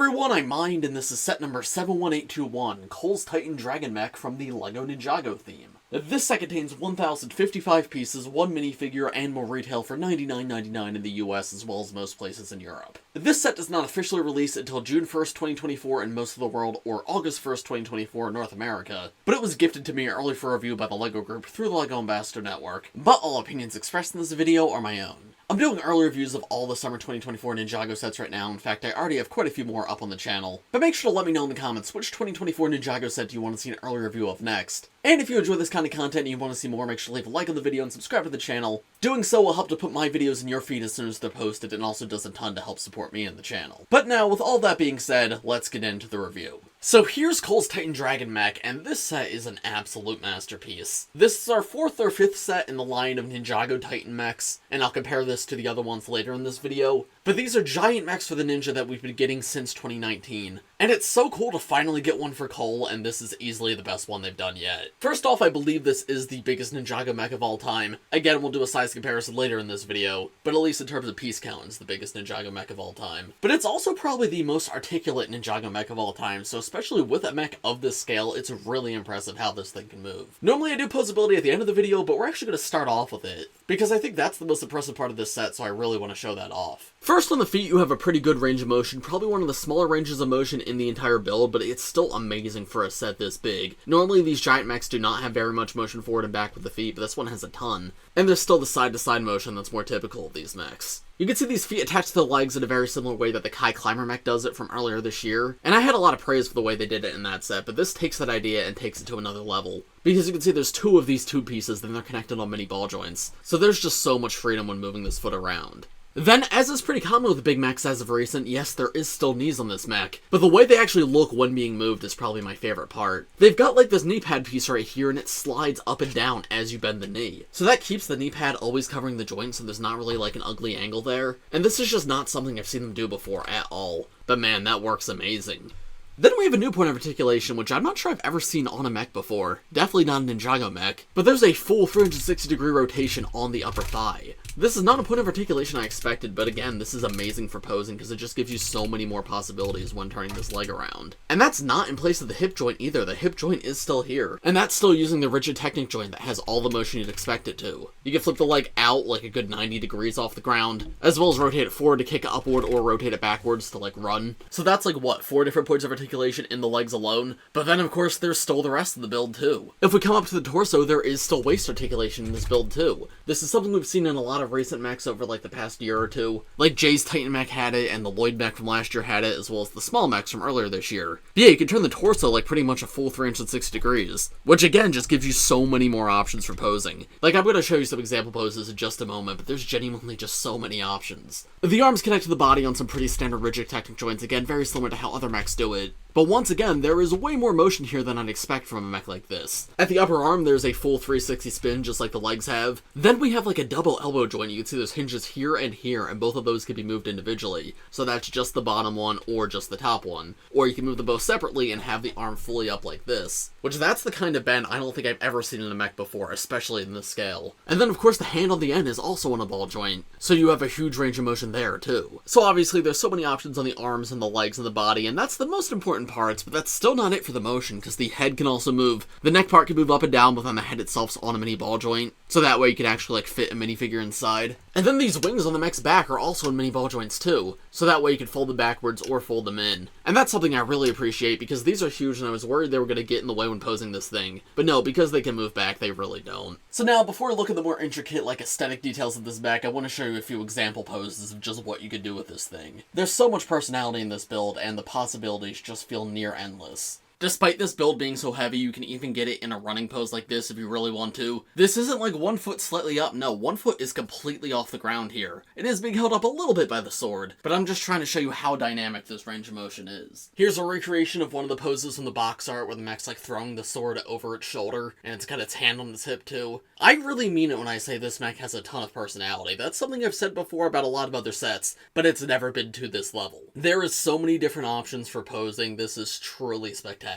everyone, I'm Mind, and this is set number 71821, Cole's Titan Dragon Mech from the LEGO Ninjago theme. This set contains 1,055 pieces, one minifigure, and will retail for $99.99 in the US as well as most places in Europe. This set does not officially release until June 1st, 2024 in most of the world, or August 1st, 2024 in North America, but it was gifted to me early for review by the LEGO Group through the LEGO Ambassador Network, but all opinions expressed in this video are my own. I'm doing early reviews of all the summer 2024 Ninjago sets right now. In fact, I already have quite a few more up on the channel. But make sure to let me know in the comments which 2024 Ninjago set do you want to see an early review of next. And if you enjoy this kind of content and you want to see more, make sure to leave a like on the video and subscribe to the channel. Doing so will help to put my videos in your feed as soon as they're posted, and also does a ton to help support me and the channel. But now, with all that being said, let's get into the review. So here's Cole's Titan Dragon Mech, and this set is an absolute masterpiece. This is our 4th or 5th set in the line of Ninjago Titan mechs, and I'll compare this to the other ones later in this video. But these are giant mechs for the Ninja that we've been getting since 2019. And it's so cool to finally get one for Cole, and this is easily the best one they've done yet. First off, I believe this is the biggest Ninjago mech of all time. Again, we'll do a size comparison later in this video, but at least in terms of piece count, it's the biggest Ninjago mech of all time. But it's also probably the most articulate Ninjago mech of all time, so especially with a mech of this scale, it's really impressive how this thing can move. Normally I do posability at the end of the video, but we're actually going to start off with it, because I think that's the most impressive part of this set, so I really want to show that off. First, on the feet, you have a pretty good range of motion, probably one of the smaller ranges of motion in the entire build, but it's still amazing for a set this big. Normally, these giant mechs do not have very much motion forward and back with the feet, but this one has a ton. And there's still the side-to-side motion that's more typical of these mechs. You can see these feet attached to the legs in a very similar way that the Kai Climber mech does it from earlier this year, and I had a lot of praise for the way they did it in that set, but this takes that idea and takes it to another level. Because you can see there's two of these tube pieces, then they're connected on mini ball joints, so there's just so much freedom when moving this foot around. Then, as is pretty common with big mechs as of recent, yes, there is still knees on this mech, but the way they actually look when being moved is probably my favorite part. They've got like this knee pad piece right here, and it slides up and down as you bend the knee. So that keeps the knee pad always covering the joint, so there's not really like an ugly angle there. And this is just not something I've seen them do before at all. But man, that works amazing. Then we have a new point of articulation, which I'm not sure I've ever seen on a mech before. Definitely not a Ninjago mech, but there's a full 360-degree rotation on the upper thigh. This is not a point of articulation I expected, but again, this is amazing for posing because it just gives you so many more possibilities when turning this leg around. And that's not in place of the hip joint either. The hip joint is still here, and that's still using the rigid Technic joint that has all the motion you'd expect it to. You can flip the leg out like a good 90 degrees off the ground, as well as rotate it forward to kick upward or rotate it backwards to like run. So that's like what, 4 different points of articulation in the legs alone? But then of course there's still the rest of the build too. If we come up to the torso, there is still waist articulation in this build too. This is something we've seen in a lot of recent mechs over like the past year or two. Like Jay's Titan mech had it, and the Lloyd mech from last year had it, as well as the small mechs from earlier this year. But yeah, you can turn the torso like pretty much a full 360 degrees, which again just gives you so many more options for posing. Like I'm going to show you some example poses in just a moment, but there's genuinely just so many options. The arms connect to the body on some pretty standard rigid Technic joints, again very similar to how other mechs do it. But once again, there is way more motion here than I'd expect from a mech like this. At the upper arm, there's a full 360 spin, just like the legs have. Then we have like a double elbow joint. You can see there's hinges here, and both of those can be moved individually. So that's just the bottom one, or just the top one. Or you can move them both separately and have the arm fully up like this. Which that's the kind of bend I don't think I've ever seen in a mech before, especially in this scale. And then of course the hand on the end is also on a ball joint, so you have a huge range of motion there too. So obviously there's so many options on the arms and the legs and the body, and that's the most important parts, but that's still not it for the motion, because the head can also move. The neck part can move up and down, but then the head itself's on a mini ball joint, so that way you can actually like fit a minifigure inside. And then these wings on the mech's back are also in mini ball joints too, so that way you can fold them backwards or fold them in. And that's something I really appreciate, because these are huge and I was worried they were going to get in the way when posing this thing. But no, because they can move back, they really don't. So now, before we look at the more intricate, like aesthetic details of this mech, I want to show you a few example poses of just what you could do with this thing. There's so much personality in this build, and the possibilities just feel near endless. Despite this build being so heavy, you can even get it in a running pose like this if you really want to. This isn't like one foot slightly up, no, one foot is completely off the ground here. It is being held up a little bit by the sword, but I'm just trying to show you how dynamic this range of motion is. Here's a recreation of one of the poses from the box art where the mech's like throwing the sword over its shoulder, and it's got its hand on its hip too. I really mean it when I say this mech has a ton of personality. That's something I've said before about a lot of other sets, but it's never been to this level. There is so many different options for posing, this is truly spectacular.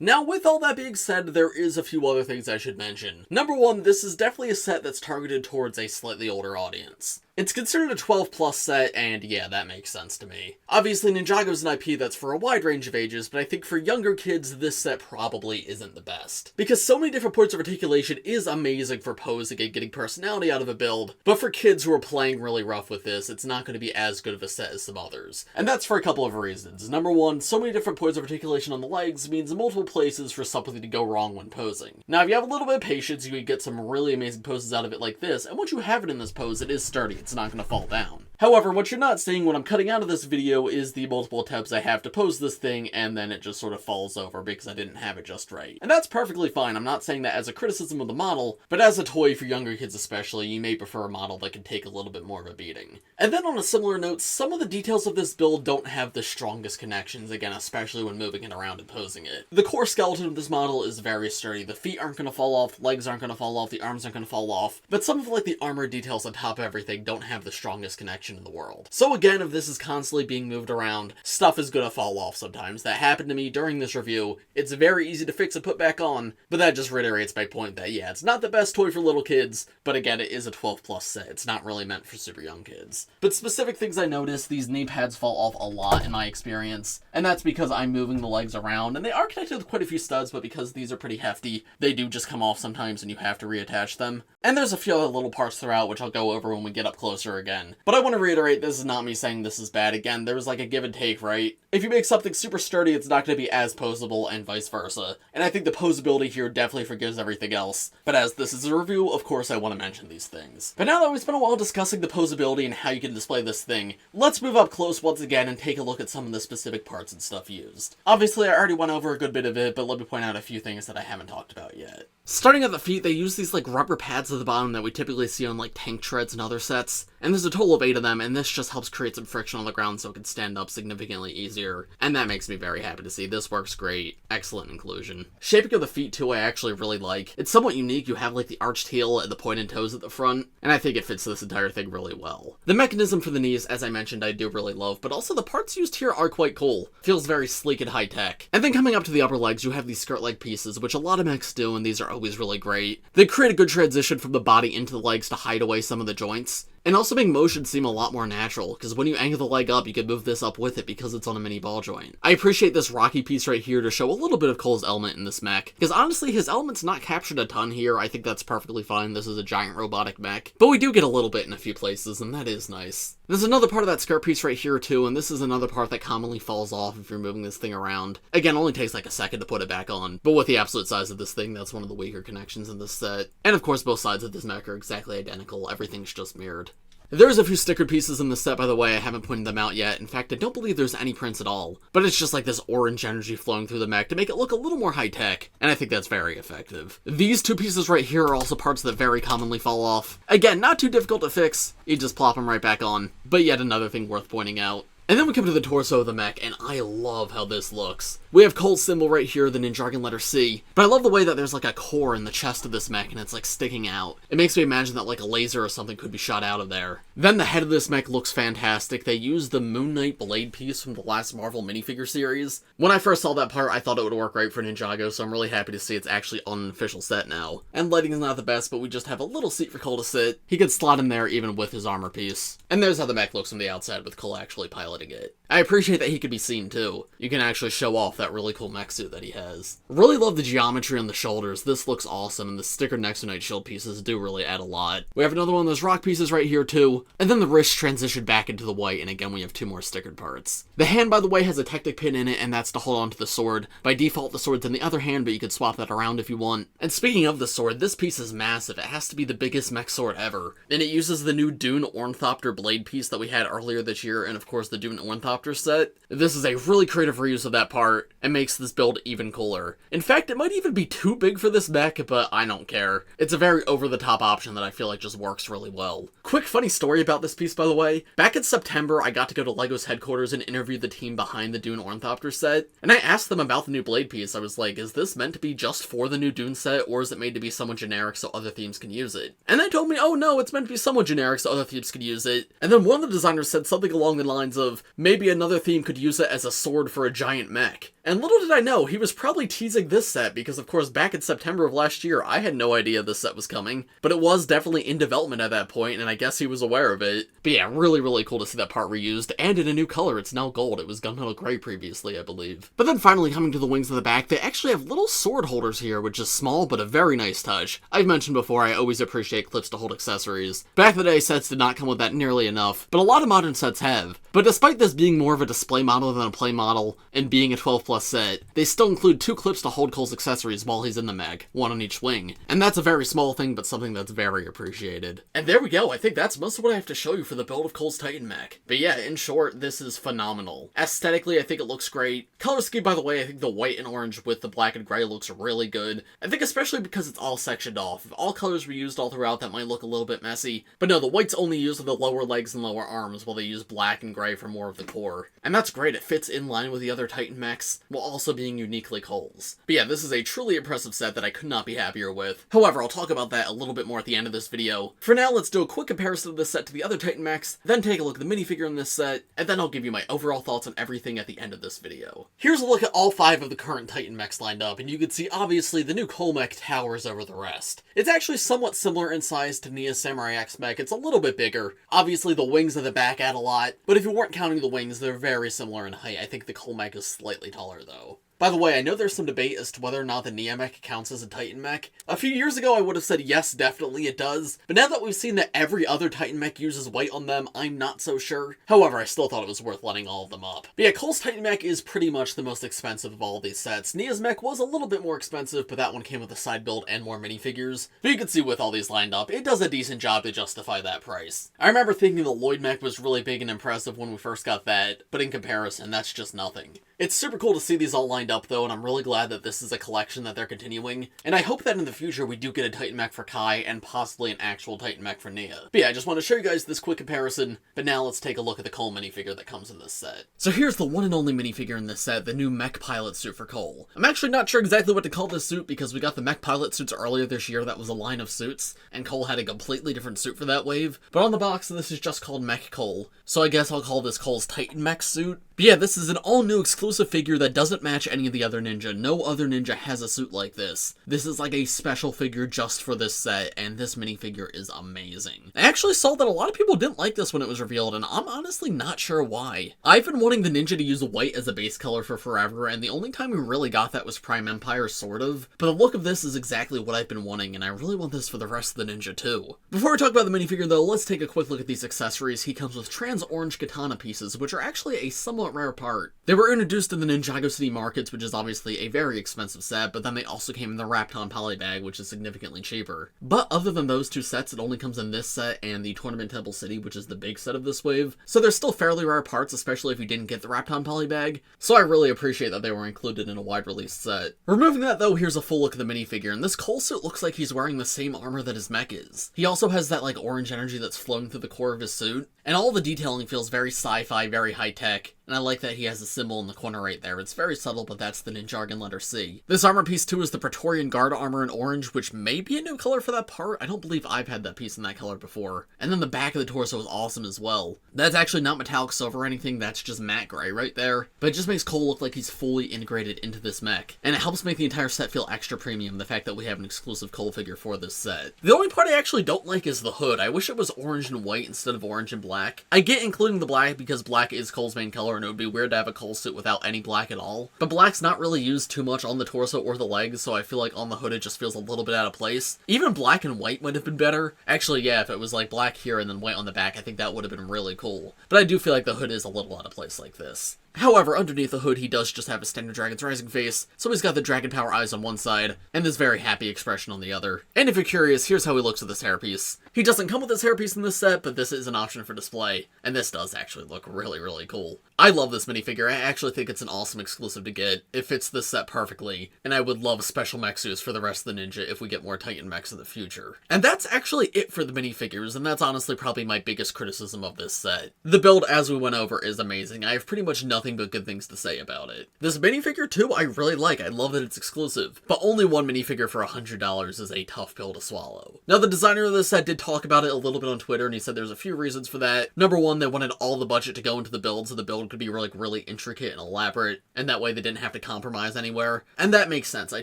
Now, with all that being said, there is a few other things I should mention. Number one, this is definitely a set that's targeted towards a slightly older audience. It's considered a 12 plus set, and yeah, that makes sense to me. Obviously, Ninjago's an IP that's for a wide range of ages, but I think for younger kids, this set probably isn't the best. Because so many different points of articulation is amazing for posing and getting personality out of a build, but for kids who are playing really rough with this, it's not going to be as good of a set as some others. And that's for a couple of reasons. Number one, so many different points of articulation on the legs means multiple places for something to go wrong when posing. Now, if you have a little bit of patience, you can get some really amazing poses out of it like this, and once you have it in this pose, it is sturdy. It's not going to fall down. However, what you're not seeing when I'm cutting out of this video is the multiple attempts I have to pose this thing, and then it just sort of falls over because I didn't have it just right. And that's perfectly fine. I'm not saying that as a criticism of the model, but as a toy for younger kids especially, you may prefer a model that can take a little bit more of a beating. And then on a similar note, some of the details of this build don't have the strongest connections, again, especially when moving it around and posing it. The core skeleton of this model is very sturdy. The feet aren't going to fall off, the legs aren't going to fall off, the arms aren't going to fall off, but some of like the armor details on top of everything don't have the strongest connection in the world. So again, if this is constantly being moved around, stuff is gonna fall off sometimes. That happened to me during this review. It's very easy to fix and put back on, but that just reiterates my point that yeah, it's not the best toy for little kids, but again, it is a 12 plus set. It's not really meant for super young kids. But specific things I noticed, these knee pads fall off a lot in my experience, and that's because I'm moving the legs around, and they are connected with quite a few studs, but because these are pretty hefty, they do just come off sometimes and you have to reattach them. And there's a few other little parts throughout, which I'll go over when we get up closer again. But I want to reiterate, this is not me saying this is bad. Again, there's like a give and take, right? If you make something super sturdy, it's not going to be as posable and vice versa. And I think the posability here definitely forgives everything else. But as this is a review, of course I want to mention these things. But now that we've spent a while discussing the posability and how you can display this thing, let's move up close once again and take a look at some of the specific parts and stuff used. Obviously, I already went over a good bit of it, but let me point out a few things that I haven't talked about yet. Starting at the feet, they use these like rubber pads at the bottom that we typically see on like tank treads and other sets. And there's a total of 8 of them, and this just helps create some friction on the ground so it can stand up significantly easier. And that makes me very happy to see. This works great. Excellent inclusion. Shaping of the feet too, I actually really like. It's somewhat unique. You have like the arched heel and the pointed toes at the front, and I think it fits this entire thing really well. The mechanism for the knees, as I mentioned, I do really love, but also the parts used here are quite cool. Feels very sleek and high tech. And then coming up to the upper legs, you have these skirt leg pieces, which a lot of mechs do, and these are always really great. They create a good transition from the body into the legs to hide away some of the joints, and also make motion seem a lot more natural, because when you angle the leg up, you can move this up with it because it's on a mini ball joint. I appreciate this rocky piece right here to show a little bit of Cole's element in this mech, because honestly, his element's not captured a ton here. I think that's perfectly fine. This is a giant robotic mech, but we do get a little bit in a few places, and that is nice. There's another part of that skirt piece right here too, and this is another part that commonly falls off if you're moving this thing around. Again, only takes like a second to put it back on, but with the absolute size of this thing, that's one of the weaker connections in this set. And of course, both sides of this mech are exactly identical. Everything's just mirrored. There's a few stickered pieces in this set, by the way. I haven't pointed them out yet. In fact, I don't believe there's any prints at all. But it's just like this orange energy flowing through the mech to make it look a little more high-tech, and I think that's very effective. These two pieces right here are also parts that very commonly fall off. Again, not too difficult to fix. You just plop them right back on. But yet another thing worth pointing out. And then we come to the torso of the mech, and I love how this looks. We have Cole's symbol right here, the Ninjago letter C, but I love the way that there's like a core in the chest of this mech, and it's like sticking out. It makes me imagine that like a laser or something could be shot out of there. Then the head of this mech looks fantastic. They used the Moon Knight blade piece from the last Marvel minifigure series. When I first saw that part, I thought it would work great for Ninjago, so I'm really happy to see it's actually on an official set now. And lighting is not the best, but we just have a little seat for Cole to sit. He could slot in there even with his armor piece. And there's how the mech looks from the outside with Cole actually piloting it. I appreciate that he could be seen too. You can actually show off that really cool mech suit that he has. Really love the geometry on the shoulders. This looks awesome, and the sticker Nexo Knight shield pieces do really add a lot. We have another one of those rock pieces right here too, and then the wrist transitioned back into the white, and again we have 2 more stickered parts. The hand, by the way, has a Tectic pin in it, and that's to hold on to the sword. By default, the sword's in the other hand, but you could swap that around if you want. And speaking of the sword, this piece is massive. It has to be the biggest mech sword ever, and it uses the new Dune Ornithopter blade piece that we had earlier this year, and of course the Dune Ornithopter set. This is a really creative reuse of that part, and makes this build even cooler. In fact, it might even be too big for this mech, but I don't care. It's a very over-the-top option that I feel like just works really well. Quick funny story about this piece, by the way. Back in September, I got to go to LEGO's headquarters and interview the team behind the Dune Ornithopter set, and I asked them about the new blade piece. I was like, is this meant to be just for the new Dune set, or is it made to be somewhat generic so other themes can use it? And they told me, oh no, it's meant to be somewhat generic so other themes can use it. And then one of the designers said something along the lines of, of maybe another theme could use it as a sword for a giant mech. And little did I know, he was probably teasing this set because, of course, back in September of last year, I had no idea this set was coming. But it was definitely in development at that point, and I guess he was aware of it. But yeah, really, really cool to see that part reused, and in a new color. It's now gold. It was gunmetal gray previously, I believe. But then finally coming to the wings of the back, they actually have little sword holders here, which is small, but a very nice touch. I've mentioned before, I always appreciate clips to hold accessories. Back in the day, sets did not come with that nearly enough, but a lot of modern sets have. But despite this being more of a display model than a play model, and being a 12+ set, they still include 2 clips to hold Cole's accessories while he's in the mech, one on each wing. And that's a very small thing, but something that's very appreciated. And there we go, I think that's most of what I have to show you for the build of Cole's Titan mech. But yeah, in short, this is phenomenal. Aesthetically, I think it looks great. Color scheme, by the way, I think the white and orange with the black and gray looks really good. I think especially because it's all sectioned off. If all colors were used all throughout, that might look a little bit messy. But no, the white's only used with the lower legs and lower arms, while they use black and gray for more of the core. And that's great, it fits in line with the other Titan mechs, while also being uniquely Cole's. But yeah, this is a truly impressive set that I could not be happier with. However, I'll talk about that a little bit more at the end of this video. For now, let's do a quick comparison of this set to the other Titan mechs, then take a look at the minifigure in this set, and then I'll give you my overall thoughts on everything at the end of this video. Here's a look at all 5 of the current Titan mechs lined up, and you can see obviously the new Cole mech towers over the rest. It's actually somewhat similar in size to Nia's Samurai X mech. It's a little bit bigger. Obviously the wings at the back add a lot, but if you weren't counting the wings, they're very similar in height. I think the Cole mech is slightly taller though. By the way, I know there's some debate as to whether or not the Nia mech counts as a Titan mech. A few years ago I would have said yes, definitely it does, but now that we've seen that every other Titan mech uses white on them, I'm not so sure. However, I still thought it was worth letting all of them up. But yeah, Cole's Titan mech is pretty much the most expensive of all these sets. Nia's mech was a little bit more expensive, but that one came with a side build and more minifigures. But you can see with all these lined up, it does a decent job to justify that price. I remember thinking the Lloyd mech was really big and impressive when we first got that, but in comparison, that's just nothing. It's super cool to see these all lined up though, and I'm really glad that this is a collection that they're continuing, and I hope that in the future we do get a Titan mech for Kai and possibly an actual Titan mech for Nia. But yeah, I just want to show you guys this quick comparison, but now let's take a look at the Cole minifigure that comes in this set. So here's the one and only minifigure in this set, the new mech pilot suit for Cole. I'm actually not sure exactly what to call this suit because we got the mech pilot suits earlier this year that was a line of suits, and Cole had a completely different suit for that wave, but on the box this is just called Mech Cole, so I guess I'll call this Cole's Titan mech suit. But yeah, this is an all-new exclusive figure that doesn't match any of the other ninja. No other ninja has a suit like this. This is like a special figure just for this set, and this minifigure is amazing. I actually saw that a lot of people didn't like this when it was revealed, and I'm honestly not sure why. I've been wanting the ninja to use white as a base color for forever, and the only time we really got that was Prime Empire, sort of. But the look of this is exactly what I've been wanting, and I really want this for the rest of the ninja too. Before we talk about the minifigure though, let's take a quick look at these accessories. He comes with trans orange katana pieces, which are actually a somewhat rare part. They were introduced in the Ninjago City markets, which is obviously a very expensive set, but then they also came in the wrapped on poly bag, which is significantly cheaper. But other than those 2 sets, it only comes in this set and the Tournament Temple City, which is the big set of this wave. So they're still fairly rare parts, especially if you didn't get the wrapped on poly bag. So I really appreciate that they were included in a wide release set. Removing that though, here's a full look at the minifigure, and this Cole suit looks like he's wearing the same armor that his mech is. He also has that like orange energy that's flowing through the core of his suit, and all the detailing feels very sci-fi, very high-tech. And I like that he has a symbol in the corner right there. It's very subtle, but that's the Ninjago letter C. This armor piece too is the Praetorian Guard armor in orange, which may be a new color for that part. I don't believe I've had that piece in that color before. And then the back of the torso is awesome as well. That's actually not metallic silver or anything, that's just matte gray right there. But it just makes Cole look like he's fully integrated into this mech. And it helps make the entire set feel extra premium, the fact that we have an exclusive Cole figure for this set. The only part I actually don't like is the hood. I wish it was orange and white instead of orange and black. I get including the black because black is Cole's main color and it would be weird to have a Cole suit without any black at all. But black's not really used too much on the torso or the legs, so I feel like on the hood it just feels a little bit out of place. Even black and white might have been better. Actually, yeah, if it was like black here and then white on the back, I think that would have been really cool. But I do feel like the hood is a little out of place like this. However, underneath the hood, he does just have a standard Dragon's Rising face, so he's got the Dragon Power eyes on one side, and this very happy expression on the other. And if you're curious, here's how he looks with this hairpiece. He doesn't come with this hairpiece in this set, but this is an option for display, and this does actually look really, really cool. I love this minifigure. I actually think it's an awesome exclusive to get. It fits this set perfectly, and I would love special mech suits for the rest of the ninja if we get more Titan mechs in the future. And that's actually it for the minifigures, and that's honestly probably my biggest criticism of this set. The build, as we went over, is amazing. I have pretty much nothing nothing but good things to say about it. This minifigure too, I really like. I love that it's exclusive, but only one minifigure for $100 is a tough pill to swallow. Now, the designer of this set did talk about it a little bit on Twitter, and he said there's a few reasons for that. Number one, they wanted all the budget to go into the build, so the build could be really intricate and elaborate, and that way they didn't have to compromise anywhere. And that makes sense. I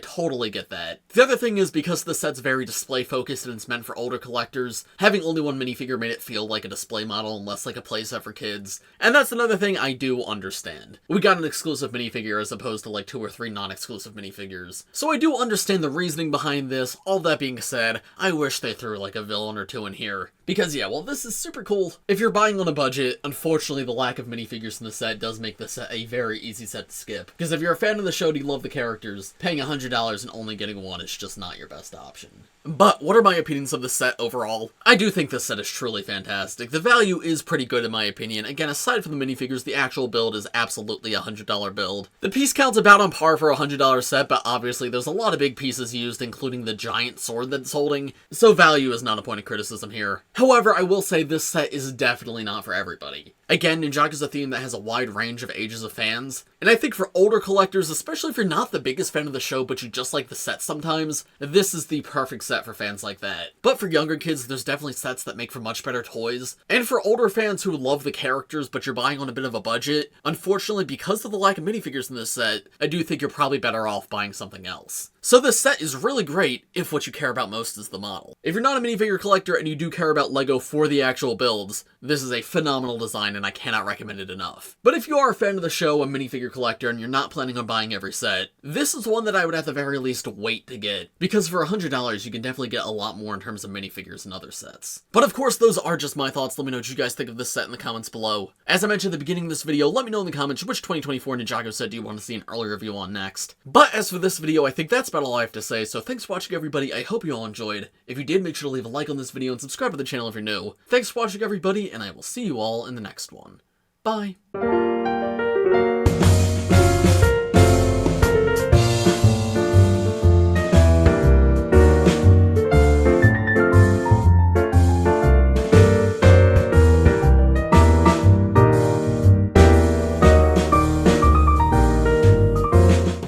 totally get that. The other thing is, because the set's very display focused and it's meant for older collectors, having only one minifigure made it feel like a display model and less like a playset for kids. And that's another thing I do understand. We got an exclusive minifigure as opposed to like 2 or 3 non-exclusive minifigures. So I do understand the reasoning behind this. All that being said, I wish they threw like a villain or 2 in here. Because yeah, well, this is super cool. If you're buying on a budget, unfortunately the lack of minifigures in the set does make this set a very easy set to skip. Because if you're a fan of the show and you love the characters, paying $100 and only getting one is just not your best option. But what are my opinions of the set overall? I do think this set is truly fantastic. The value is pretty good in my opinion. Again, aside from the minifigures, the actual build is absolutely a $100 build. The piece count's about on par for a $100 set, but obviously there's a lot of big pieces used, including the giant sword that it's holding, so value is not a point of criticism here. However, I will say this set is definitely not for everybody. Again, Ninjago is a theme that has a wide range of ages of fans, and I think for older collectors, especially if you're not the biggest fan of the show but you just like the set sometimes, this is the perfect set for fans like that. But for younger kids, there's definitely sets that make for much better toys, and for older fans who love the characters but you're buying on a bit of a budget, unfortunately because of the lack of minifigures in this set, I do think you're probably better off buying something else. So this set is really great if what you care about most is the model. If you're not a minifigure collector and you do care about LEGO for the actual builds, this is a phenomenal design and I cannot recommend it enough. But if you are a fan of the show, a minifigure collector, and you're not planning on buying every set, this is one that I would at the very least wait to get, because for $100 you can definitely get a lot more in terms of minifigures and other sets. But of course, those are just my thoughts. Let me know what you guys think of this set in the comments below. As I mentioned at the beginning of this video, let me know in the comments which 2024 Ninjago set do you want to see an early review on next. But as for this video, I think that's about all I have to say, so thanks for watching everybody. I hope you all enjoyed. If you did, make sure to leave a like on this video and subscribe to the channel if you're new. Thanks for watching everybody, and I will see you all in the next one. Bye!